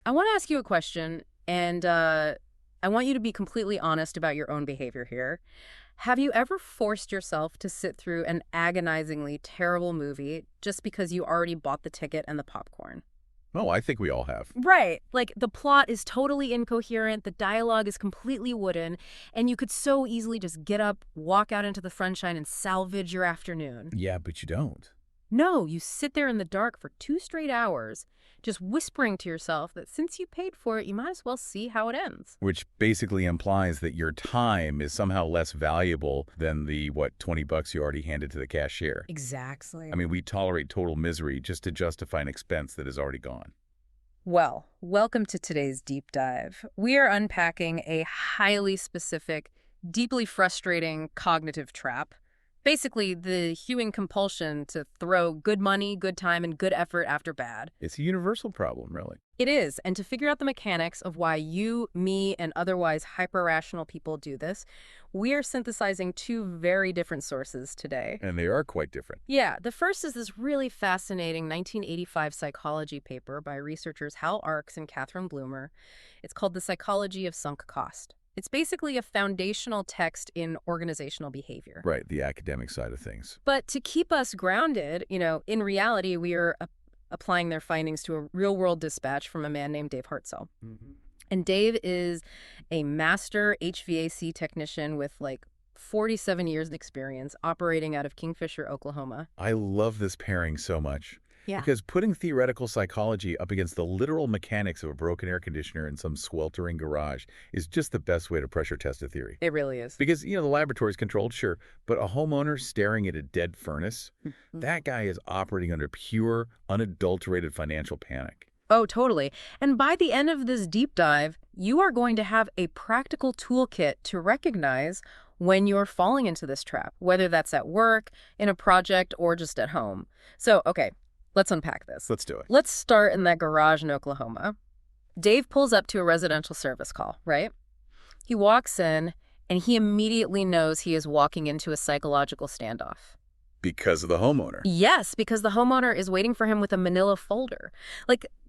I want to ask you a question, and I want you to be completely honest about your own behavior here. Have you ever forced yourself to sit through an agonizingly terrible movie just because you already bought the ticket and the popcorn? Oh, I think we all have. Right. Like the plot is totally incoherent, the dialogue is completely wooden, and you could so easily just get up, walk out into the sunshine, and salvage your afternoon. Yeah, but you don't. No, you sit there in the dark for 2 straight hours, just whispering to yourself that since you paid for it, you might as well see how it ends. Which basically implies that your time is somehow less valuable than the, what, 20 bucks you already handed to the cashier. Exactly. I mean, we tolerate total misery just to justify an expense that is already gone. Well, welcome to today's deep dive. We are unpacking a highly specific, deeply frustrating cognitive trap. Basically, the human compulsion to throw good money, good time, and good effort after bad. It's a universal problem, really. It is, and to figure out the mechanics of why you, me, and otherwise hyper-rational people do this, we are synthesizing two very different sources today. And they are quite different. Yeah, the first is this really fascinating 1985 psychology paper by researchers Hal Arkes and Catherine Blumer. It's called The Psychology of Sunk Cost. It's basically a foundational text in organizational behavior. Right, the academic side of things. But to keep us grounded, in reality, we are applying their findings to a real-world dispatch from a man named Dave Hartzell. Mm-hmm. And Dave is a master HVAC technician with 47 years of experience operating out of Kingfisher, Oklahoma. I love this pairing so much. Yeah. Because putting theoretical psychology up against the literal mechanics of a broken air conditioner in some sweltering garage is just the best way to pressure test a theory. It really is. Because, the laboratory's controlled, sure, but a homeowner staring at a dead furnace, that guy is operating under pure, unadulterated financial panic. Oh, totally. And by the end of this deep dive, you are going to have a practical toolkit to recognize when you're falling into this trap, whether that's at work, in a project, or just at home. So, okay. Let's unpack this. Let's do it. Let's start in that garage in Oklahoma. Dave pulls up to a residential service call, right? He walks in, and he immediately knows he is walking into a psychological standoff. Because of the homeowner. Yes, because the homeowner is waiting for him with a manila folder.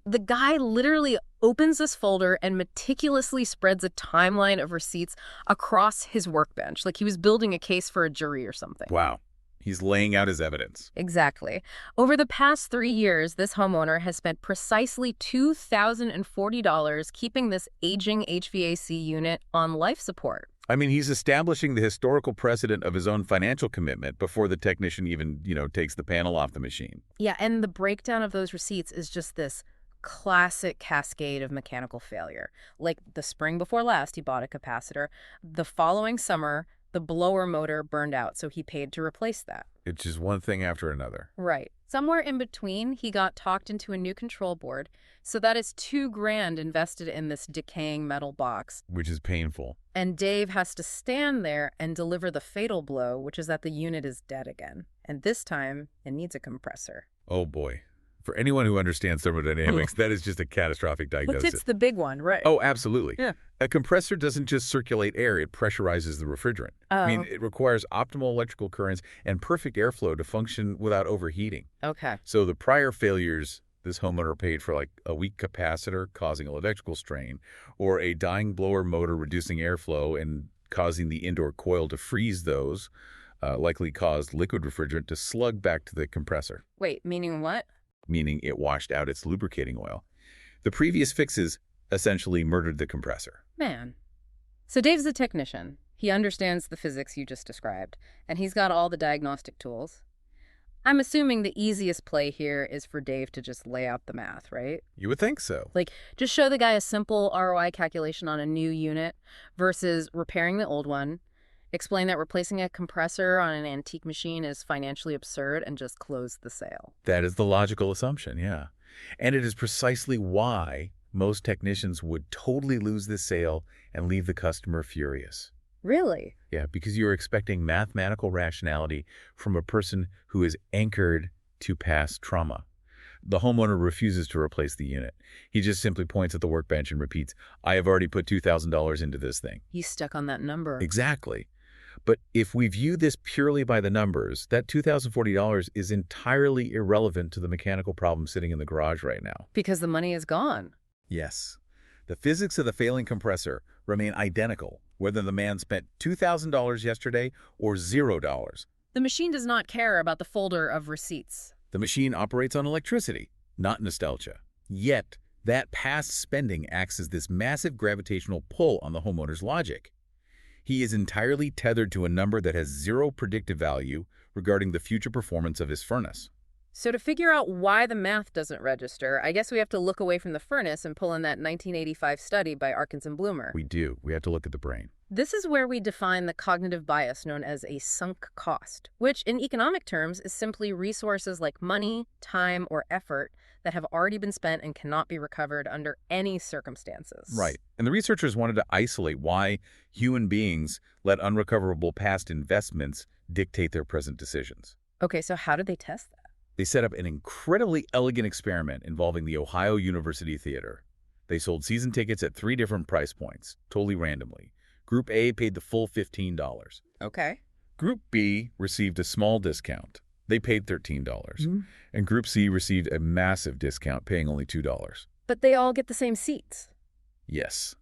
The guy literally opens this folder and meticulously spreads a timeline of receipts across his workbench, like he was building a case for a jury or something. Wow. He's laying out his evidence. Exactly. Over the past 3 years, this homeowner has spent precisely $2,040 keeping this aging HVAC unit on life support. I mean, he's establishing the historical precedent of his own financial commitment before the technician even, takes the panel off the machine. Yeah, and the breakdown of those receipts is just this classic cascade of mechanical failure. Like the spring before last, he bought a capacitor. The following summer, the blower motor burned out, so he paid to replace that. It's just one thing after another. Right. Somewhere in between, he got talked into a new control board, so that is $2,000 invested in this decaying metal box. Which is painful. And Dave has to stand there and deliver the fatal blow, which is that the unit is dead again. And this time, it needs a compressor. Oh, boy. For anyone who understands thermodynamics, that is just a catastrophic diagnosis. But it's the big one, right? Oh, absolutely. Yeah. A compressor doesn't just circulate air, it pressurizes the refrigerant. I mean, it requires optimal electrical currents and perfect airflow to function without overheating. Okay. So the prior failures, this homeowner paid for a weak capacitor causing electrical strain, or a dying blower motor reducing airflow and causing the indoor coil to freeze those, likely caused liquid refrigerant to slug back to the compressor. Wait, meaning what? Meaning it washed out its lubricating oil. The previous fixes essentially murdered the compressor. Man. So Dave's a technician. He understands the physics you just described, and he's got all the diagnostic tools. I'm assuming the easiest play here is for Dave to just lay out the math, right? You would think so. Just show the guy a simple ROI calculation on a new unit versus repairing the old one. Explain that replacing a compressor on an antique machine is financially absurd and just close the sale. That is the logical assumption, yeah. And it is precisely why most technicians would totally lose this sale and leave the customer furious. Really? Yeah, because you're expecting mathematical rationality from a person who is anchored to past trauma. The homeowner refuses to replace the unit. He just simply points at the workbench and repeats, "I have already put $2,000 into this thing." He's stuck on that number. Exactly. But if we view this purely by the numbers, that $2,040 is entirely irrelevant to the mechanical problem sitting in the garage right now. Because the money is gone. Yes. The physics of the failing compressor remain identical, whether the man spent $2,000 yesterday or $0. The machine does not care about the folder of receipts. The machine operates on electricity, not nostalgia. Yet, that past spending acts as this massive gravitational pull on the homeowner's logic. He is entirely tethered to a number that has zero predictive value regarding the future performance of his furnace. So to figure out why the math doesn't register, I guess we have to look away from the furnace and pull in that 1985 study by Arkes and Blumer. We do. We have to look at the brain. This is where we define the cognitive bias known as a sunk cost, which in economic terms is simply resources like money, time, or effort that have already been spent and cannot be recovered under any circumstances. Right. And the researchers wanted to isolate why human beings let unrecoverable past investments dictate their present decisions. Okay, so how did they test that? They set up an incredibly elegant experiment involving the Ohio University Theater. They sold season tickets at 3 different price points, totally randomly. Group A paid the full $15. Okay. Group B received a small discount. They paid $13. And Group C received a massive discount, paying only $2. But they all get the same seats. Yes.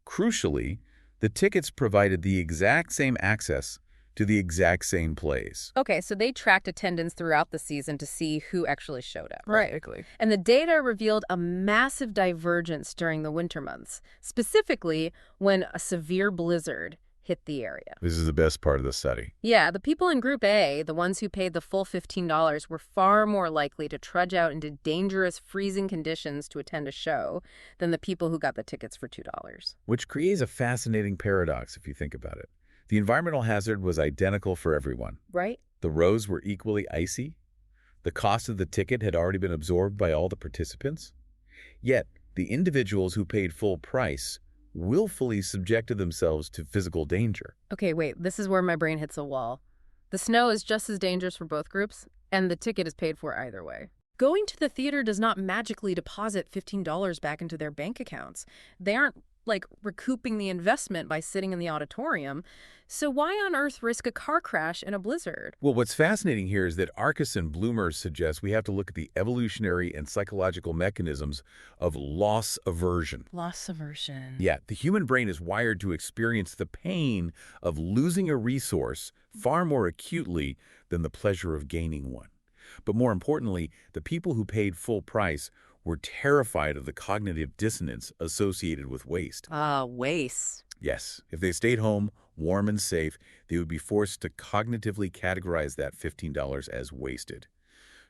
Crucially, the tickets provided the exact same access to the exact same plays. Okay, so they tracked attendance throughout the season to see who actually showed up. Right. And the data revealed a massive divergence during the winter months, specifically when a severe blizzard hit the area. This is the best part of the study. Yeah, the people in Group A, the ones who paid the full $15, were far more likely to trudge out into dangerous freezing conditions to attend a show than the people who got the tickets for $2. Which creates a fascinating paradox if you think about it. The environmental hazard was identical for everyone. Right? The roads were equally icy. The cost of the ticket had already been absorbed by all the participants. Yet, the individuals who paid full price willfully subjected themselves to physical danger. Okay, wait, this is where my brain hits a wall. The snow is just as dangerous for both groups, and the ticket is paid for either way. Going to the theater does not magically deposit $15 back into their bank accounts. They aren't recouping the investment by sitting in the auditorium. So why on earth risk a car crash in a blizzard? Well, what's fascinating here is that Arkes and Blumer suggest we have to look at the evolutionary and psychological mechanisms of loss aversion. Loss aversion. Yeah, the human brain is wired to experience the pain of losing a resource far more acutely than the pleasure of gaining one. But more importantly, the people who paid full price were terrified of the cognitive dissonance associated with waste. Waste. Yes, if they stayed home, warm and safe, they would be forced to cognitively categorize that $15 as wasted.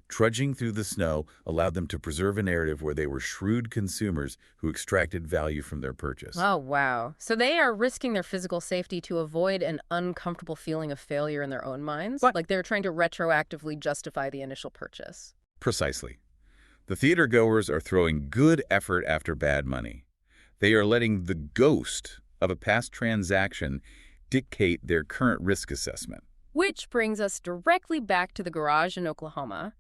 Trudging through the snow allowed them to preserve a narrative where they were shrewd consumers who extracted value from their purchase. Oh, wow. So they are risking their physical safety to avoid an uncomfortable feeling of failure in their own minds? But like they're trying to retroactively justify the initial purchase. Precisely. The theater goers are throwing good effort after bad money. They are letting the ghost of a past transaction dictate their current risk assessment. Which brings us directly back to the garage in Oklahoma.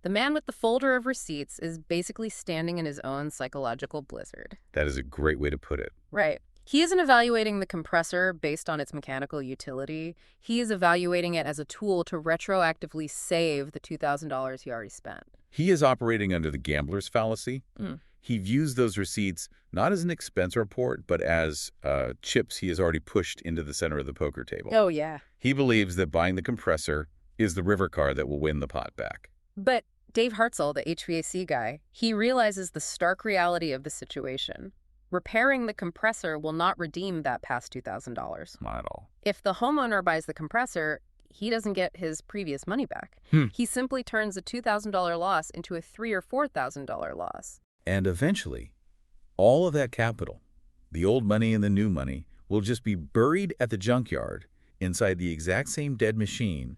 The man with the folder of receipts is basically standing in his own psychological blizzard. That is a great way to put it. Right. He isn't evaluating the compressor based on its mechanical utility. He is evaluating it as a tool to retroactively save the $2,000 he already spent. He is operating under the gambler's fallacy. He views those receipts not as an expense report, but as chips he has already pushed into the center of the poker table. Oh, yeah. He believes that buying the compressor is the river car that will win the pot back. But Dave Hartzell, the HVAC guy, he realizes the stark reality of the situation. Repairing the compressor will not redeem that past $2,000. Not at all. If the homeowner buys the compressor, he doesn't get his previous money back. He simply turns a $2,000 loss into a $3,000 or $4,000 loss. And eventually, all of that capital, the old money and the new money, will just be buried at the junkyard inside the exact same dead machine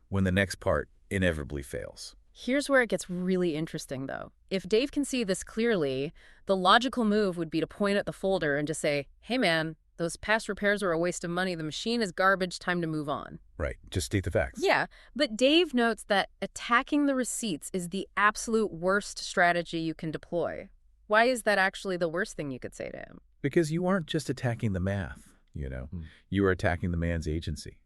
when the next part inevitably fails. Here's where it gets really interesting, though. If Dave can see this clearly, the logical move would be to point at the folder and just say, hey, man, those past repairs were a waste of money. The machine is garbage. Time to move on. Right. Just state the facts. Yeah, but Dave notes that attacking the receipts is the absolute worst strategy you can deploy. Why is that actually the worst thing you could say to him? Because you aren't just attacking the math, You are attacking the man's agency.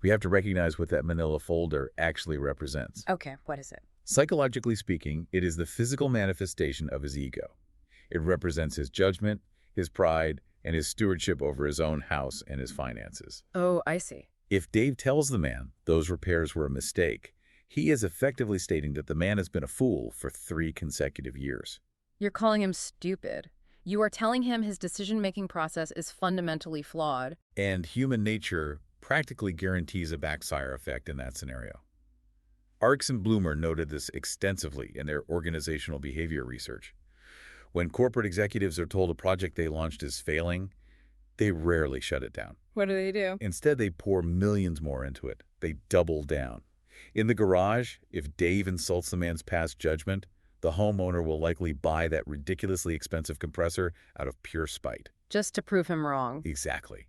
We have to recognize what that manila folder actually represents. Okay, what is it? Psychologically speaking, it is the physical manifestation of his ego. It represents his judgment, his pride, and his stewardship over his own house and his finances. Oh, I see. If Dave tells the man those repairs were a mistake, he is effectively stating that the man has been a fool for 3 consecutive years. You're calling him stupid. You are telling him his decision-making process is fundamentally flawed. And human nature practically guarantees a backfire effect in that scenario. Arkes and Blumer noted this extensively in their organizational behavior research. When corporate executives are told a project they launched is failing, they rarely shut it down. What do? Instead, they pour millions more into it. They double down. In the garage, if Dave insults the man's past judgment, the homeowner will likely buy that ridiculously expensive compressor out of pure spite. Just to prove him wrong. Exactly.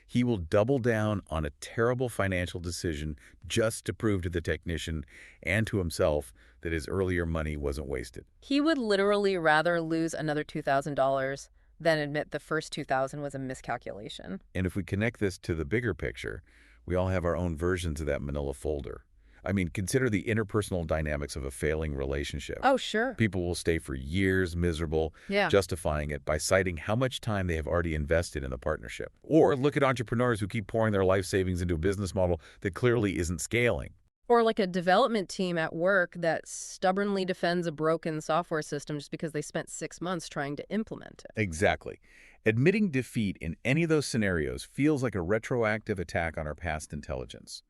He will double down on a terrible financial decision just to prove to the technician and to himself that his earlier money wasn't wasted. He would literally rather lose another $2,000 than admit the first $2,000 was a miscalculation. And if we connect this to the bigger picture, we all have our own versions of that manila folder. I mean, consider the interpersonal dynamics of a failing relationship. Oh, sure. People will stay for years miserable, Yeah. justifying it by citing how much time they have already invested in the partnership. Or look at entrepreneurs who keep pouring their life savings into a business model that clearly isn't scaling. Or like a development team at work that stubbornly defends a broken software system just because they spent 6 months trying to implement it. Exactly. Admitting defeat in any of those scenarios feels like a retroactive attack on our past intelligence.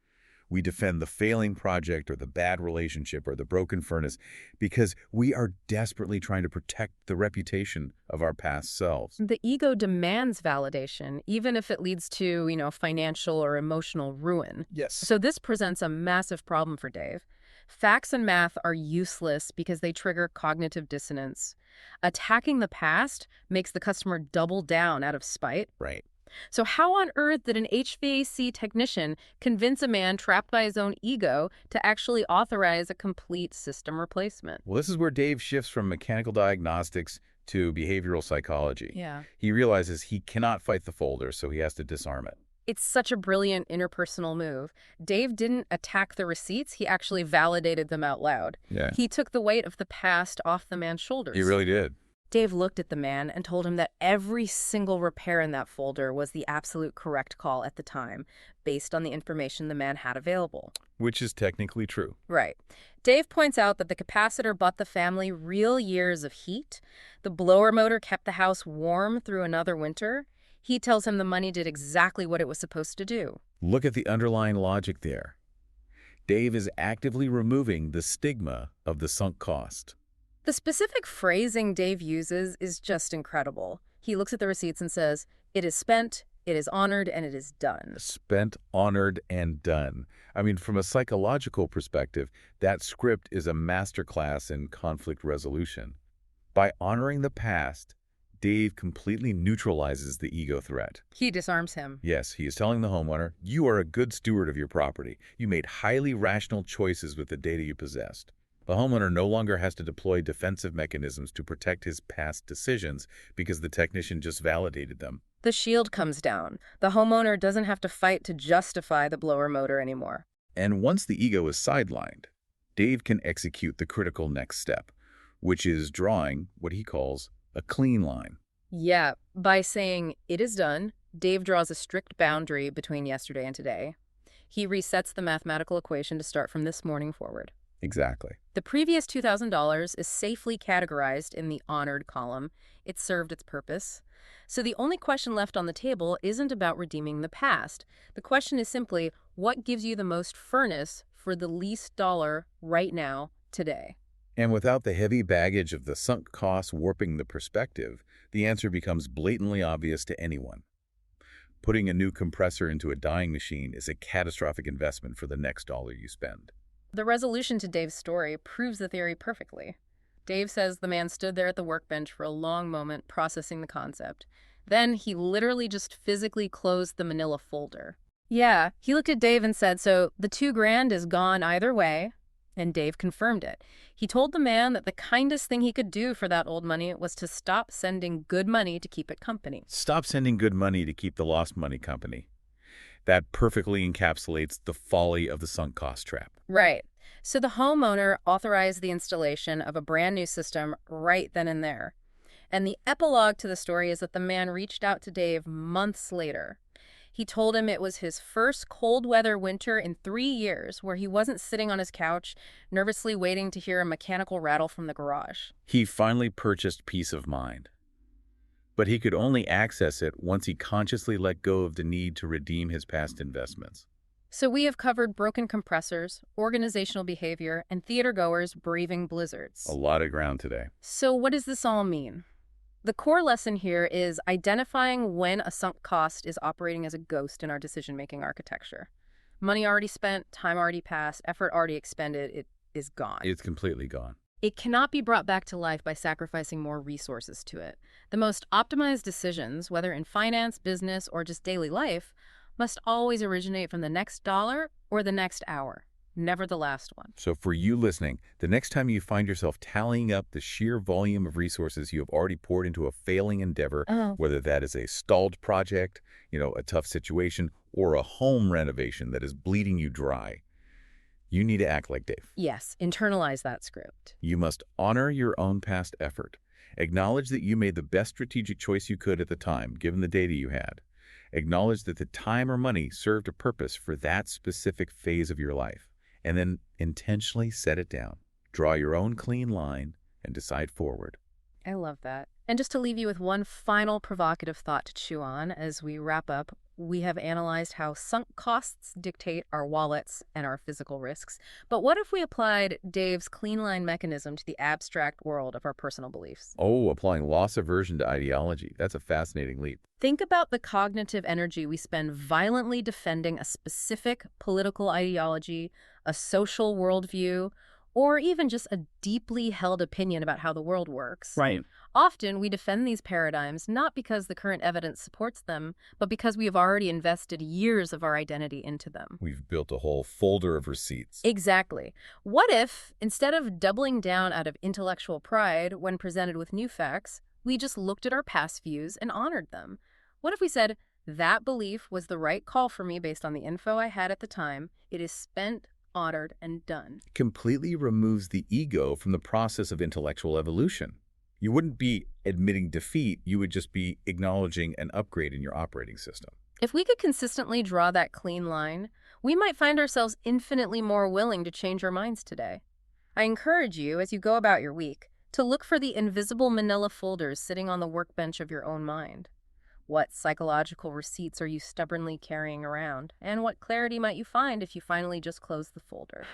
We defend the failing project or the bad relationship or the broken furnace because we are desperately trying to protect the reputation of our past selves. The ego demands validation, even if it leads to, financial or emotional ruin. Yes. So this presents a massive problem for Dave. Facts and math are useless because they trigger cognitive dissonance. Attacking the past makes the customer double down out of spite. Right. So how on earth did an HVAC technician convince a man trapped by his own ego to actually authorize a complete system replacement? Well, this is where Dave shifts from mechanical diagnostics to behavioral psychology. Yeah. He realizes he cannot fight the folder, so he has to disarm it. It's such a brilliant interpersonal move. Dave didn't attack the receipts. He actually validated them out loud. Yeah. He took the weight of the past off the man's shoulders. He really did. Dave looked at the man and told him that every single repair in that folder was the absolute correct call at the time, based on the information the man had available. Which is technically true. Right. Dave points out that the capacitor bought the family real years of heat. The blower motor kept the house warm through another winter. He tells him the money did exactly what it was supposed to do. Look at the underlying logic there. Dave is actively removing the stigma of the sunk cost. The specific phrasing Dave uses is just incredible. He looks at the receipts and says, "It is spent, it is honored, and it is done." Spent, honored, and done. I mean, from a psychological perspective, that script is a masterclass in conflict resolution. By honoring the past, Dave completely neutralizes the ego threat. He disarms him. Yes, he is telling the homeowner, you are a good steward of your property. You made highly rational choices with the data you possessed. The homeowner no longer has to deploy defensive mechanisms to protect his past decisions because the technician just validated them. The shield comes down. The homeowner doesn't have to fight to justify the blower motor anymore. And once the ego is sidelined, Dave can execute the critical next step, which is drawing what he calls a clean line. Yeah, by saying, "It is done," Dave draws a strict boundary between yesterday and today. He resets the mathematical equation to start from this morning forward. Exactly. The previous $2,000 is safely categorized in the honored column. It served its purpose. So the only question left on the table isn't about redeeming the past. The question is simply, what gives you the most furnace for the least dollar right now, today? And without the heavy baggage of the sunk costs warping the perspective, the answer becomes blatantly obvious to anyone. Putting a new compressor into a dying machine is a catastrophic investment for the next dollar you spend. The resolution to Dave's story proves the theory perfectly. Dave says the man stood there at the workbench for a long moment processing the concept. Then he literally just physically closed the manila folder. Yeah, he looked at Dave and said, "So the $2,000 is gone either way." And Dave confirmed it. He told the man that the kindest thing he could do for that old money was to stop sending good money to keep it company. Stop sending good money to keep the lost money company. That perfectly encapsulates the folly of the sunk cost trap. Right. So the homeowner authorized the installation of a brand new system right then and there. And the epilogue to the story is that the man reached out to Dave months later. He told him it was his first cold weather winter in 3 years where he wasn't sitting on his couch, nervously waiting to hear a mechanical rattle from the garage. He finally purchased peace of mind. But he could only access it once he consciously let go of the need to redeem his past investments. So we have covered broken compressors, organizational behavior, and theatergoers braving blizzards. A lot of ground today. So what does this all mean? The core lesson here is identifying when a sunk cost is operating as a ghost in our decision-making architecture. Money already spent, time already passed, effort already expended, it is gone. It's completely gone. It cannot be brought back to life by sacrificing more resources to it. The most optimized decisions, whether in finance, business, or just daily life, must always originate from the next dollar or the next hour, never the last one. So for you listening, the next time you find yourself tallying up the sheer volume of resources you have already poured into a failing endeavor, whether that is a stalled project, a tough situation, or a home renovation that is bleeding you dry, you need to act like Dave. Yes, internalize that script. You must honor your own past effort. Acknowledge that you made the best strategic choice you could at the time, given the data you had. Acknowledge that the time or money served a purpose for that specific phase of your life. And then intentionally set it down. Draw your own clean line and decide forward. I love that. And just to leave you with one final provocative thought to chew on as we wrap up, we have analyzed how sunk costs dictate our wallets and our physical risks. But what if we applied Dave's clean line mechanism to the abstract world of our personal beliefs? Oh, applying loss aversion to ideology. That's a fascinating leap. Think about the cognitive energy we spend violently defending a specific political ideology, a social worldview, or even just a deeply held opinion about how the world works. Right. Often we defend these paradigms not because the current evidence supports them, but because we have already invested years of our identity into them. We've built a whole folder of receipts. Exactly. What if, instead of doubling down out of intellectual pride when presented with new facts, we just looked at our past views and honored them? What if we said, that belief was the right call for me based on the info I had at the time. It is spent, honored, and done. Completely removes the ego from the process of intellectual evolution. You wouldn't be admitting defeat, you would just be acknowledging an upgrade in your operating system. If we could consistently draw that clean line, we might find ourselves infinitely more willing to change our minds today. I encourage you, as you go about your week, to look for the invisible manila folders sitting on the workbench of your own mind. What psychological receipts are you stubbornly carrying around? And what clarity might you find if you finally just close the folder?